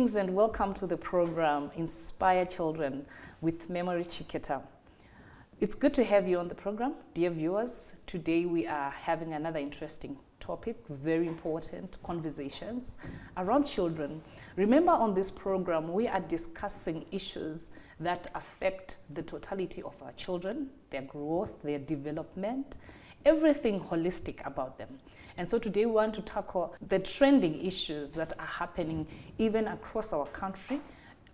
Greetings and welcome to the program Inspire Children with Memory Chiketa. It's good to have you on the program, dear viewers. Today we are having another interesting topic, very important conversations around children. Remember, on this program we are discussing issues that affect the totality of our children, their growth, their development, everything holistic about them. And so today we want to tackle the trending issues that are happening even across our country,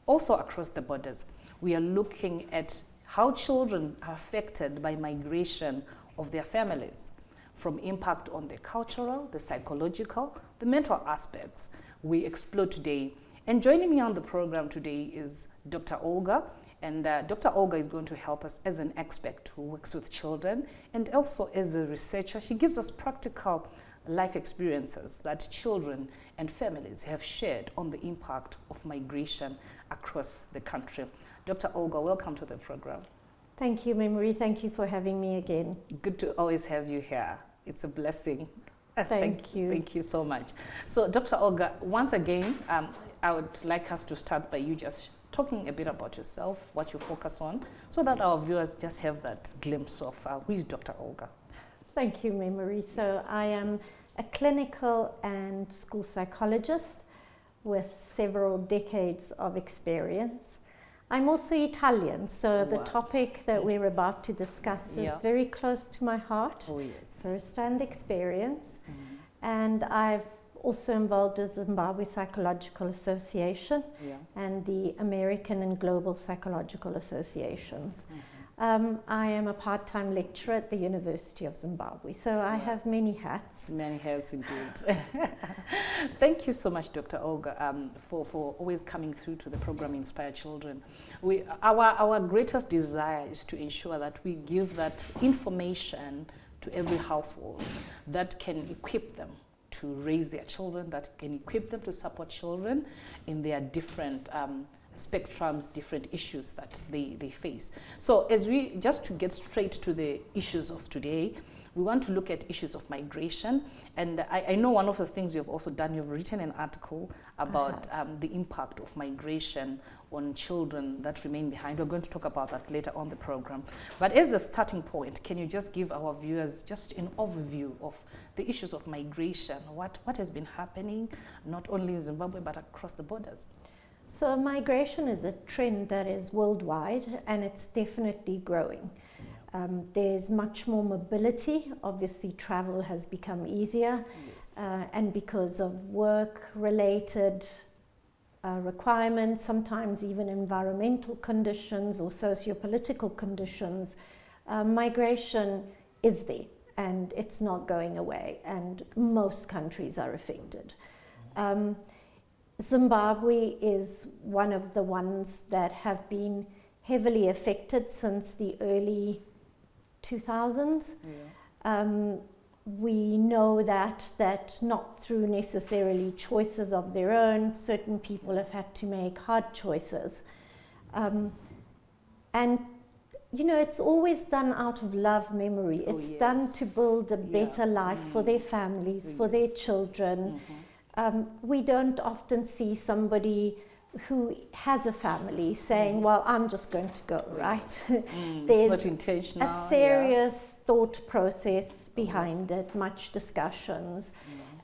also across the borders. We are looking at how children are affected by migration of their families, from impact on the cultural, the psychological, the mental aspects we explore today. And joining me on the program today is Dr. Olga. And Dr. Olga is going to help us as an expert who works with children and also as a researcher. She gives us practical life experiences that children and families have shared on the impact of migration across the country. Dr. Olga, welcome to the program. Thank you, Memory. Thank you for having me again. Good to always have you here. It's a blessing. Thank you. Thank you so much. So, Dr. Olga, once again, I would like us to start by you just talking a bit about yourself, what you focus on, so that our viewers just have that glimpse of who is Dr. Olga. Thank you, Memory. So I am a clinical and school psychologist with several decades of experience. I'm also Italian, so the topic that we're about to discuss is very close to my heart. Oh, yes. First-hand experience. And I've also involved with the Zimbabwe Psychological Association and the American and Global Psychological Associations. I am a part-time lecturer at the University of Zimbabwe, so I have many hats. Many hats indeed. Thank you so much, Dr. Olga, for always coming through to the program Inspire Children. Our greatest desire is to ensure that we give that information to every household that can equip them to raise their children, that can equip them to support children in their different spectrums, different issues that they face. So just to get straight to the issues of today, we want to look at issues of migration. And I know one of the things you've also done, you've written an article about the impact of migration on children that remain behind. We're going to talk about that later on the program. But as a starting point, can you just give our viewers just an overview of the issues of migration? What has been happening, not only in Zimbabwe, but across the borders? So migration is a trend that is worldwide, and it's definitely growing. There's much more mobility. Obviously, travel has become easier, and because of work-related requirements, sometimes even environmental conditions or socio-political conditions, migration is there, and it's not going away, and most countries are affected. Zimbabwe is one of the ones that have been heavily affected since the early 2000s. We know that not through necessarily choices of their own, certain people have had to make hard choices. And you know, it's always done out of love, Memory. It's done to build a better life for their families, for their children. We don't often see somebody who has a family saying, well, I'm just going to go, right? There's it's not intentional, a serious thought process behind it, much discussions.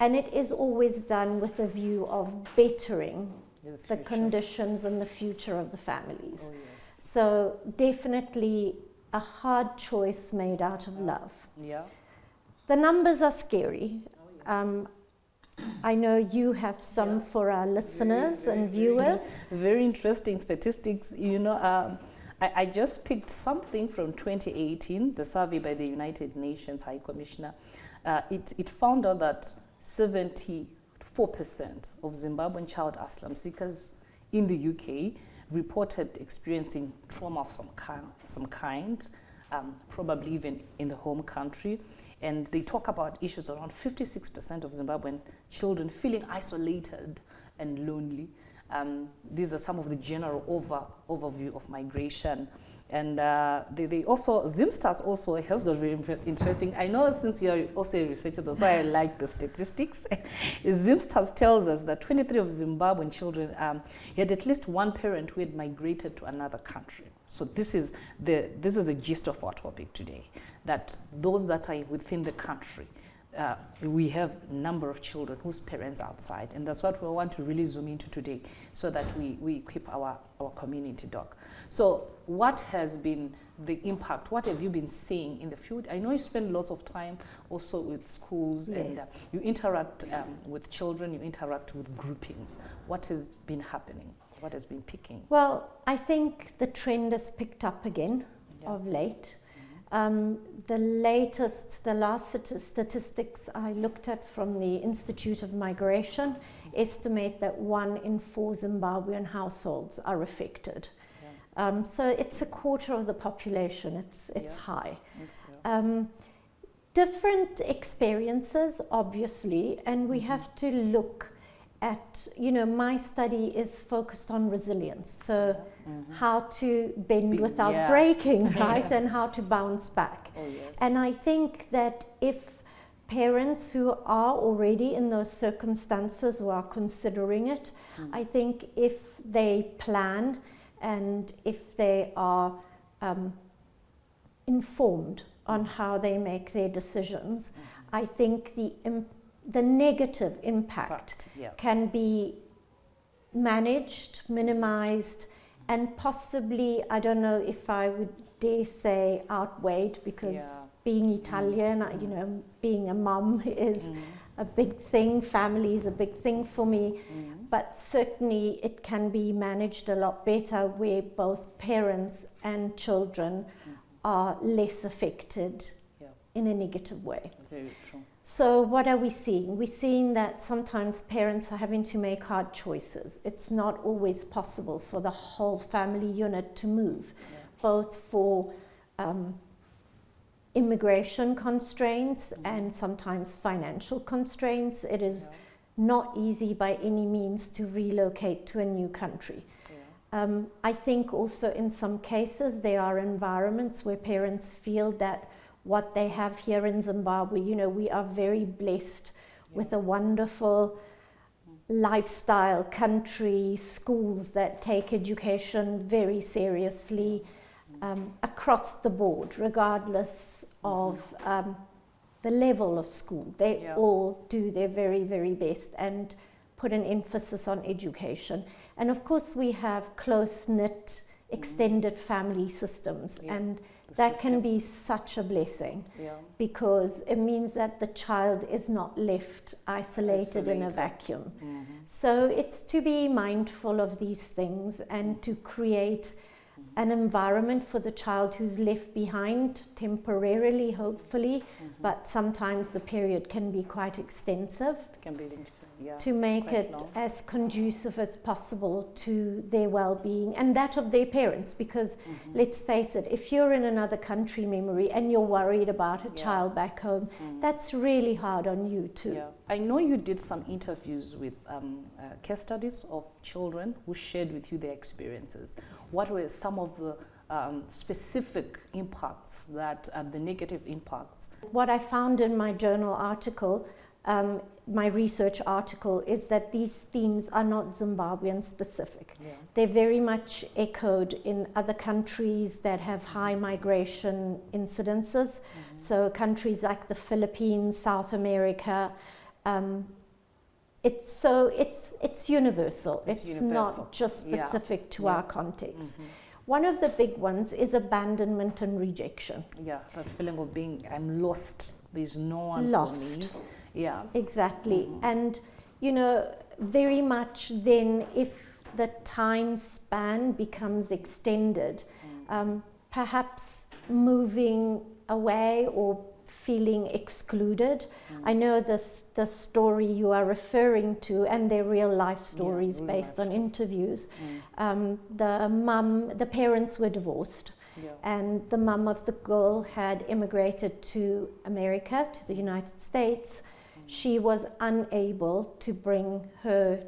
And it is always done with a view of bettering the conditions and the future of the families. So definitely a hard choice made out of love. The numbers are scary. I know you have some for our listeners and viewers. Very interesting statistics. You know, I just picked something from 2018, the survey by the United Nations High Commissioner. It found out that 74% of Zimbabwean child asylum seekers in the UK reported experiencing trauma of some kind, probably even in the home country. And they talk about issues around 56% of Zimbabwean children feeling isolated and lonely. These are some of the general overview of migration. And they also, Zimstats also has got very interesting. I know since you're also a researcher, that's why I like the statistics. Zimstats tells us that 23 of Zimbabwean children had at least one parent who had migrated to another country. So this is the gist of our topic today, that those that are within the country, we have a number of children whose parents are outside, and that's what we want to really zoom into today, so that we equip our community, Doc. So what has been the impact? What have you been seeing in the field? I know you spend lots of time also with schools, yes. and you interact with children, you interact with groupings. What has been happening? What has been picking? Well, I think the trend has picked up again of late. The last statistics I looked at from the Institute of Migration estimate that 1 in 4 Zimbabwean households are affected. So it's a quarter of the population. It's high. Different experiences, obviously, and we have to look at, my study is focused on resilience. So how to bend without breaking, right? And how to bounce back. Oh, yes. And I think that if parents who are already in those circumstances, who are considering it, I think if they plan and if they are informed on how they make their decisions, I think the negative impact can be managed, minimized, and possibly, I don't know if I would dare say outweighed, because being Italian, being a mum is a big thing, family is a big thing for me, but certainly it can be managed a lot better where both parents and children are less affected in a negative way. Very true. So what are we seeing? We're seeing that sometimes parents are having to make hard choices. It's not always possible for the whole family unit to move, both for immigration constraints and sometimes financial constraints. It is not easy by any means to relocate to a new country. I think also in some cases there are environments where parents feel that what they have here in Zimbabwe, we are very blessed with a wonderful lifestyle, country, schools that take education very seriously across the board, regardless of the level of school. They all do their very, very best and put an emphasis on education. And of course we have close-knit, extended family systems, and that can be such a blessing because it means that the child is not left isolated in a vacuum. So it's to be mindful of these things and to create an environment for the child who's left behind temporarily, hopefully, but sometimes the period can be quite extensive. To make it as conducive as possible to their well-being and that of their parents, because let's face it, if you're in another country, Memory, and you're worried about a child back home, that's really hard on you too. I know you did some interviews with case studies of children who shared with you their experiences. What were some of the specific impacts, the negative impacts? What I found in my journal article, my research article, is that these themes are not Zimbabwean specific. They're very much echoed in other countries that have high migration incidences. So countries like the Philippines, South America. It's universal. It's not just specific to our context. One of the big ones is abandonment and rejection. That feeling of being, I'm lost. There's no one lost. for me. Exactly. And, very much then if the time span becomes extended, perhaps moving away or feeling excluded. I know the story you are referring to, and they're real life stories based on interviews. The parents were divorced. And the mum of the girl had immigrated to America, to the United States. She was unable to bring her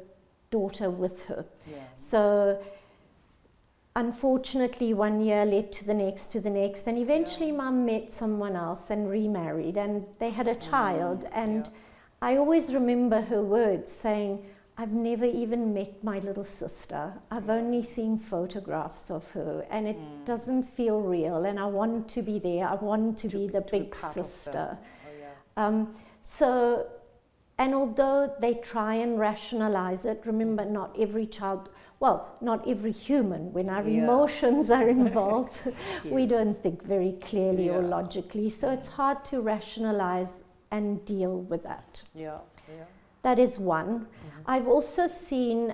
daughter with her. Yeah. So unfortunately, 1 year led to the next, and eventually mum met someone else and remarried, and they had a child. And I always remember her words saying, I've never even met my little sister. I've only seen photographs of her, and it doesn't feel real, and I want to be there. I want to be the big sister. So, and although they try and rationalize it, remember, not every child, well, not every human, when our emotions are involved, we don't think very clearly or logically. So it's hard to rationalize and deal with that. That is one. I've also seen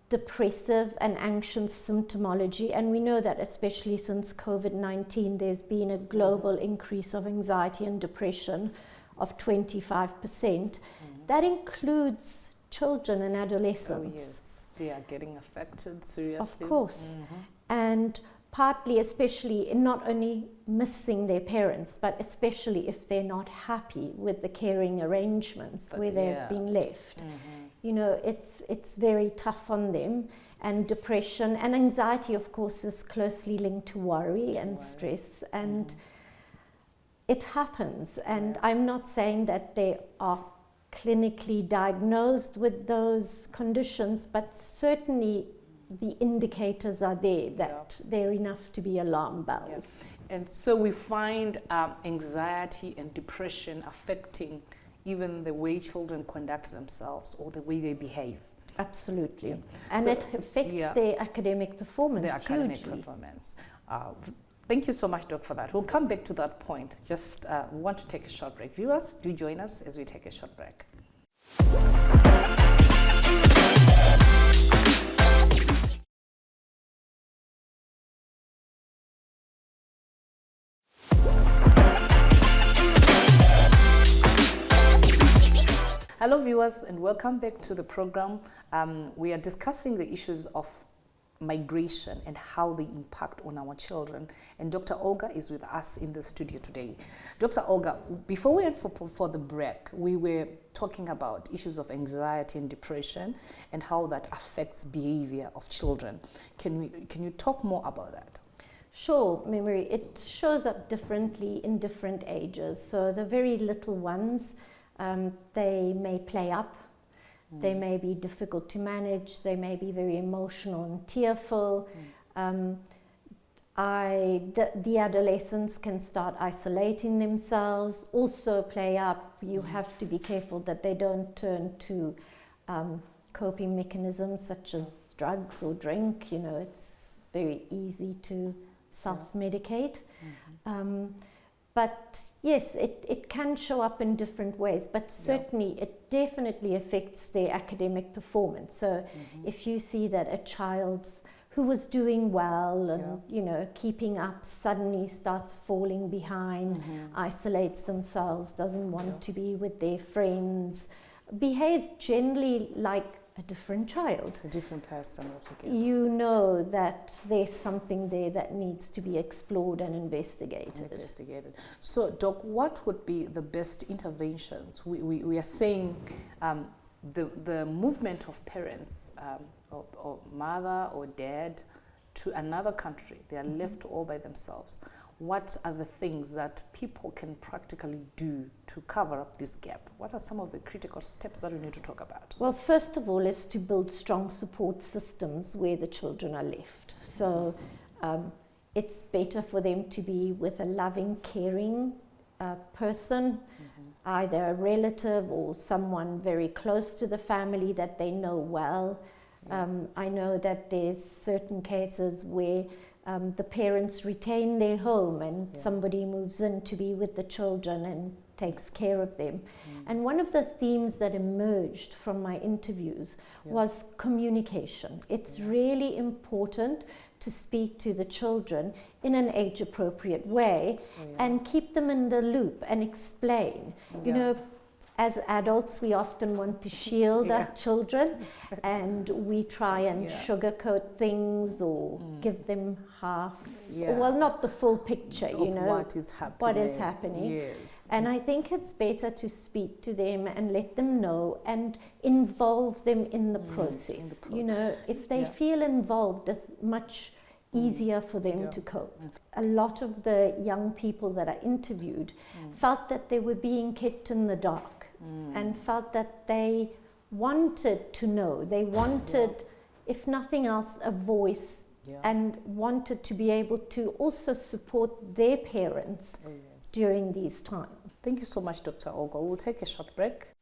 depressive and anxious symptomology, and we know that especially since COVID-19, there's been a global increase of anxiety and depression of 25%. That includes children and adolescents. Oh yes, they are getting affected seriously. Of course. And partly, especially in not only missing their parents, but especially if they're not happy with the caring arrangements where they've been left. You know, it's very tough on them. And depression and anxiety, of course, is closely linked to worry and stress. And it happens. And I'm not saying that they are clinically diagnosed with those conditions, but certainly the indicators are there that they're enough to be alarm bells. And so we find anxiety and depression affecting even the way children conduct themselves or the way they behave. Absolutely. And so, it affects their academic performance hugely. Thank you so much, Doc, for that. We'll come back to that point. Just want to take a short break. Viewers, do join us as we take a short break. Hello viewers, and welcome back to the program. We are discussing the issues of migration and how they impact on our children. And Dr. Olga is with us in the studio today. Dr. Olga, before we went for the break, we were talking about issues of anxiety and depression and how that affects behavior of children. Can you talk more about that? Sure, Memory. It shows up differently in different ages. So the very little ones, they may play up. They may be difficult to manage. They may be very emotional and tearful. The adolescents can start isolating themselves, also play up. You have to be careful that they don't turn to coping mechanisms such as drugs or drink. You know, it's very easy to self-medicate. But yes, it can show up in different ways, but certainly it definitely affects their academic performance. So if you see that a child who was doing well and you know, keeping up suddenly starts falling behind, isolates themselves, doesn't want to be with their friends, behaves generally like a different child. A different person altogether. You know that there's something there that needs to be explored and investigated. So, Doc, what would be the best interventions? We are saying the movement of parents, or mother or dad, to another country. They are left all by themselves. What are the things that people can practically do to cover up this gap? What are some of the critical steps that we need to talk about? Well, first of all is to build strong support systems where the children are left. So it's better for them to be with a loving, caring person, either a relative or someone very close to the family that they know well. I know that there's certain cases where the parents retain their home and somebody moves in to be with the children and takes care of them. And one of the themes that emerged from my interviews was communication. It's really important to speak to the children in an age-appropriate way and keep them in the loop and explain. You know, as adults, we often want to shield our children, and we try and sugarcoat things or give them half, well, not the full picture, you know, what is happening. What is happening. Yes. And I think it's better to speak to them and let them know and involve them in the process. You know, if they feel involved, it's much easier for them to cope. A lot of the young people that I interviewed felt that they were being kept in the dark and felt that they wanted to know. They wanted, if nothing else, a voice and wanted to be able to also support their parents during these times. Thank you so much, Dr. Olga. We'll take a short break.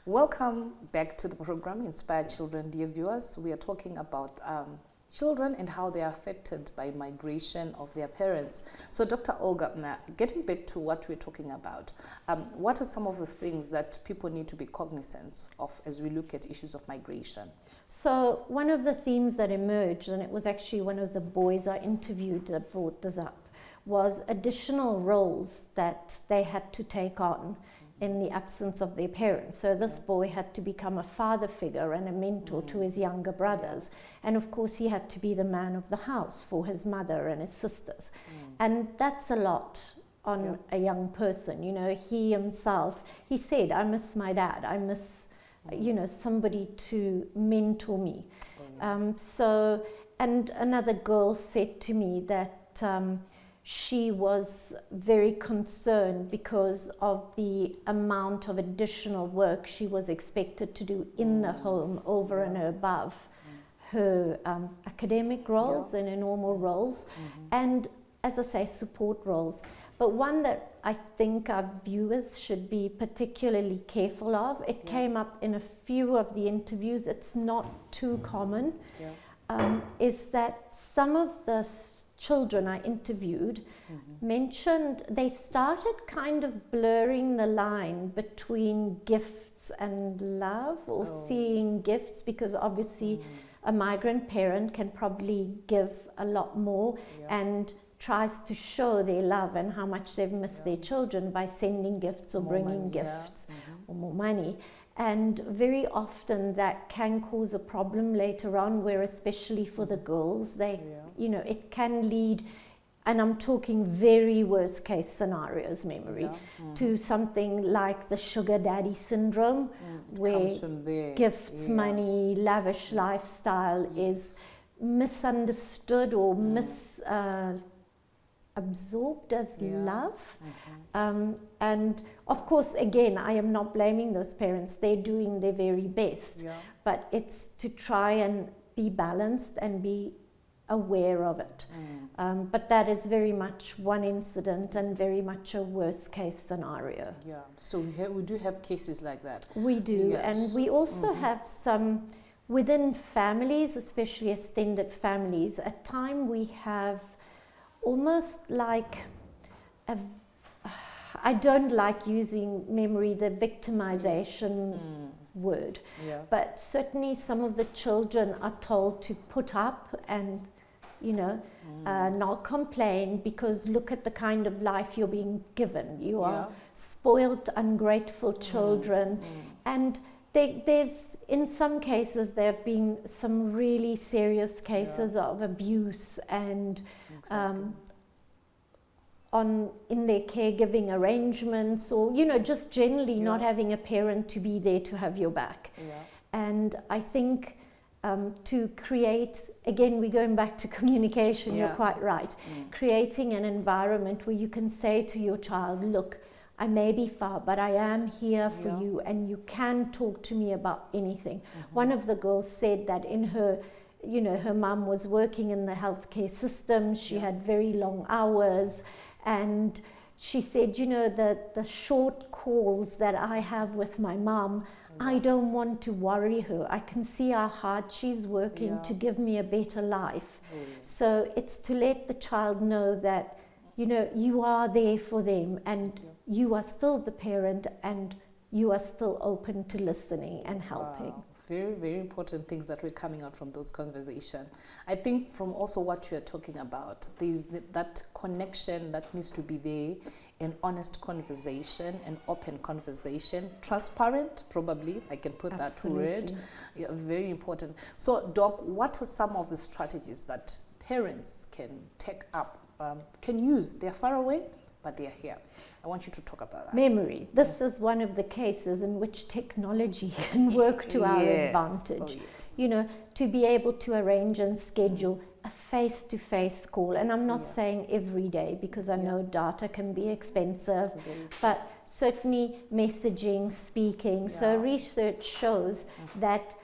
Welcome back to the program, Inspire Children, dear viewers. We are talking about children and how they are affected by migration of their parents. So Dr. Olga, getting back to what we're talking about, what are some of the things that people need to be cognizant of as we look at issues of migration? So one of the themes that emerged, and it was actually one of the boys I interviewed that brought this up, was additional roles that they had to take on in the absence of their parents. So this boy had to become a father figure and a mentor to his younger brothers. And of course he had to be the man of the house for his mother and his sisters. And that's a lot on a young person. You know, he himself, he said, I miss my dad. I miss, you know, somebody to mentor me. So, and another girl said to me that she was very concerned because of the amount of additional work she was expected to do in the home over and above her academic roles and her normal roles, and, as I say, support roles. But one that I think our viewers should be particularly careful of, it came up in a few of the interviews, it's not too common, is that some of the children I interviewed mentioned they started kind of blurring the line between gifts and love, or seeing gifts, because obviously a migrant parent can probably give a lot more and tries to show their love and how much they've missed their children by sending gifts or bringing gifts or more money. And very often that can cause a problem later on, where especially for the girls, they, you know, it can lead, and I'm talking very worst case scenarios, memory, to something like the sugar daddy syndrome, where gifts, money, lavish lifestyle is misunderstood or absorbed as love. And of course, again, I am not blaming those parents. They're doing their very best, but it's to try and be balanced and be aware of it. But that is very much one incident and very much a worst case scenario. So we do have cases like that. We do, and we also have some within families, especially extended families. At time we have almost like I don't like using, memory, the victimization word, but certainly some of the children are told to put up and, you know, not complain, because look at the kind of life you're being given. You are spoiled, ungrateful children. And there's, in some cases, there have been some really serious cases of abuse and in their caregiving arrangements, or, you know, just generally not having a parent to be there to have your back. And I think to create, again, we're going back to communication, you're quite right, creating an environment where you can say to your child, look, I may be far, but I am here for you, and you can talk to me about anything. One of the girls said that in her, you know, her mum was working in the healthcare system, she had very long hours, and she said, you know, the short calls that I have with my mum, I don't want to worry her. I can see how hard she's working to give me a better life. So it's to let the child know that, you know, you are there for them, and you are still the parent, and you are still open to listening and helping. Wow. Very, very important things that were coming out from those conversations. I think from also what you're talking about, there's that connection that needs to be there, an honest conversation, an open conversation, transparent, probably, I can put Absolutely. that word, yeah, very important. So, Doc, what are some of the strategies that parents can take up, can use? They're far away, but they're here. I want you to talk about that. Memory. This is one of the cases in which technology can work to our advantage. Oh, yes. You know, to be able to arrange and schedule a face-to-face call. And I'm not saying every day, because I know data can be expensive, but certainly messaging, speaking. So research shows that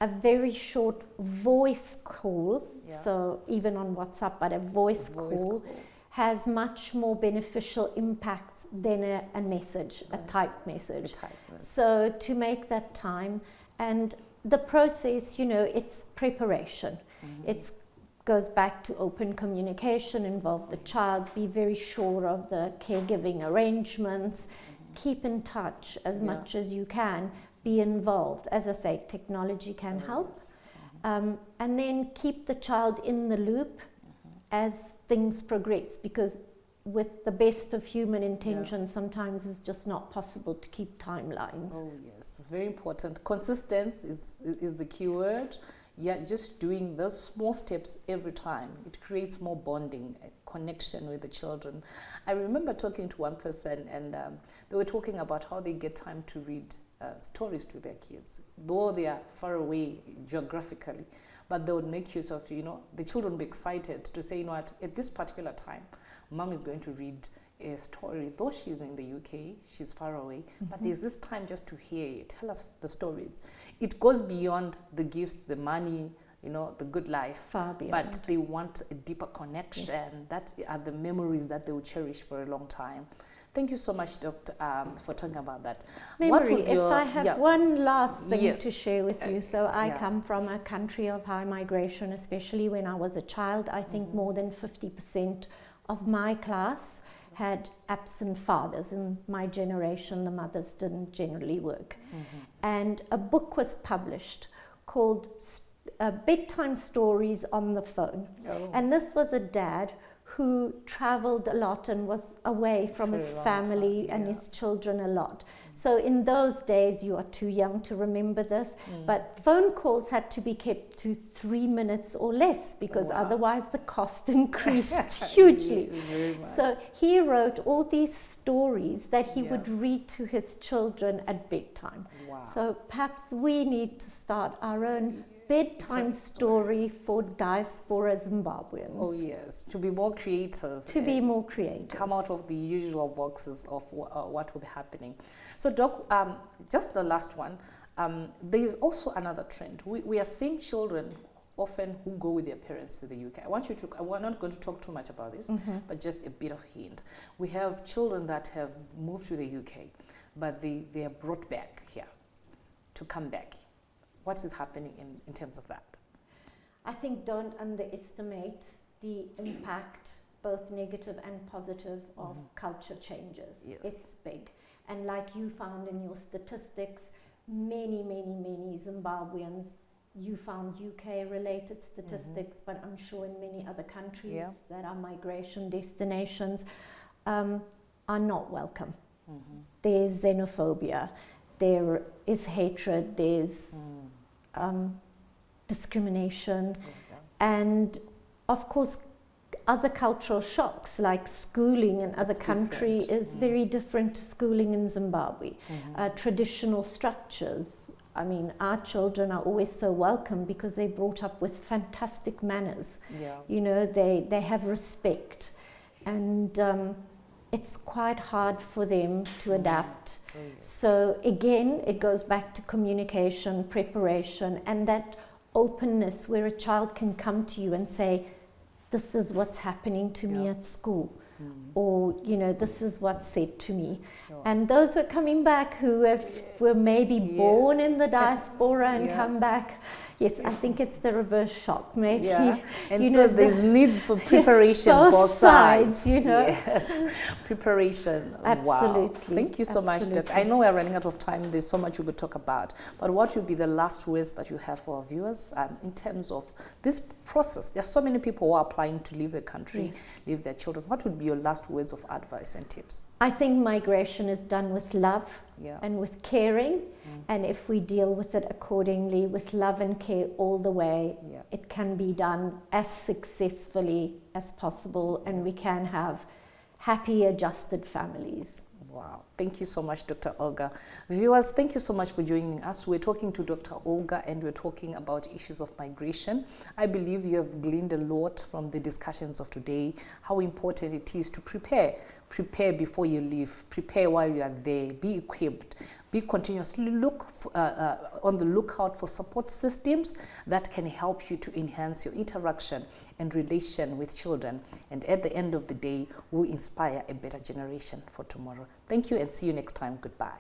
a very short voice call, so even on WhatsApp, but a voice call, has much more beneficial impacts than a message, a typed message. So to make that time, and the process, you know, it's preparation. It goes back to open communication, involve the child, be very sure of the caregiving arrangements, keep in touch as much as you can, be involved. As I say, technology can help. And then keep the child in the loop as things progress, because with the best of human intentions, sometimes it's just not possible to keep timelines. Oh yes, very important. Consistency is the key word. Yeah, just doing those small steps every time, it creates more bonding, connection with the children. I remember talking to one person, and they were talking about how they get time to read stories to their kids, though they are far away geographically. But they would make use of, you know, the children would be excited to say, you know what, at this particular time, mom is going to read a story. Though she's in the UK, she's far away, but there's this time just to hear, tell us the stories. It goes beyond the gifts, the money, you know, the good life. Far beyond. But they want a deeper connection. That are the memories that they will cherish for a long time. Thank you so much, Doctor, for talking about that. Memory, if I have one last thing to share with you. So I come from a country of high migration, especially when I was a child. I think more than 50% of my class had absent fathers. In my generation, the mothers didn't generally work. And a book was published called Bedtime Stories on the Phone. And this was a dad who traveled a lot and was away from his family and his children a lot. So in those days, you are too young to remember this, but phone calls had to be kept to 3 minutes or less, because otherwise the cost increased hugely. So he wrote all these stories that he would read to his children at bedtime. So perhaps we need to start our own bedtime story for diaspora Zimbabweans. Oh yes, to be more creative. To be more creative. Come out of the usual boxes of what will be happening. So Doc, just the last one, there is also another trend. We are seeing children often who go with their parents to the UK. We're not going to talk too much about this, but just a bit of hint. We have children that have moved to the UK, but they are brought back here to come back. What is happening in terms of that? I think don't underestimate the impact, both negative and positive, of culture changes. It's big. And like you found in your statistics, many Zimbabweans, you found UK-related statistics, but I'm sure in many other countries that are migration destinations, are not welcome. There's xenophobia, there is hatred, there's discrimination, and of course other cultural shocks, like schooling in other country is very different to schooling in Zimbabwe. Traditional structures, I mean, our children are always so welcome because they're brought up with fantastic manners. You know, they have respect, and it's quite hard for them to adapt. So again, it goes back to communication, preparation, and that openness where a child can come to you and say, this is what's happening to me at school. or, you know, this is what's said to me. Sure. And those who are coming back who were maybe born in the diaspora and Yeah. come back, yes, I think it's the reverse shock. Maybe, Yeah, and you so know, there's need for preparation both sides. you know. Yes, preparation. Wow. Absolutely. Thank you so much, Doc. Absolutely. I know we're running out of time. There's so much we could talk about. But what would be the last words that you have for our viewers in terms of this process? There's so many people who are applying to leave the country, Yes. leave their children. What would be your last words of advice and tips? I think migration is done with love Yeah. and with caring, and if we deal with it accordingly, with love and care all the way, Yeah. it can be done as successfully as possible, and we can have happy, adjusted families. Wow. Thank you so much, Dr. Olga. Viewers, thank you so much for joining us. We're talking to Dr. Olga and we're talking about issues of migration. I believe you have gleaned a lot from the discussions of today, how important it is to prepare. Prepare before you leave. Prepare while you are there. Be equipped. Be continuously on the lookout for support systems that can help you to enhance your interaction and relation with children. And at the end of the day, will inspire a better generation for tomorrow. Thank you and see you next time. Goodbye.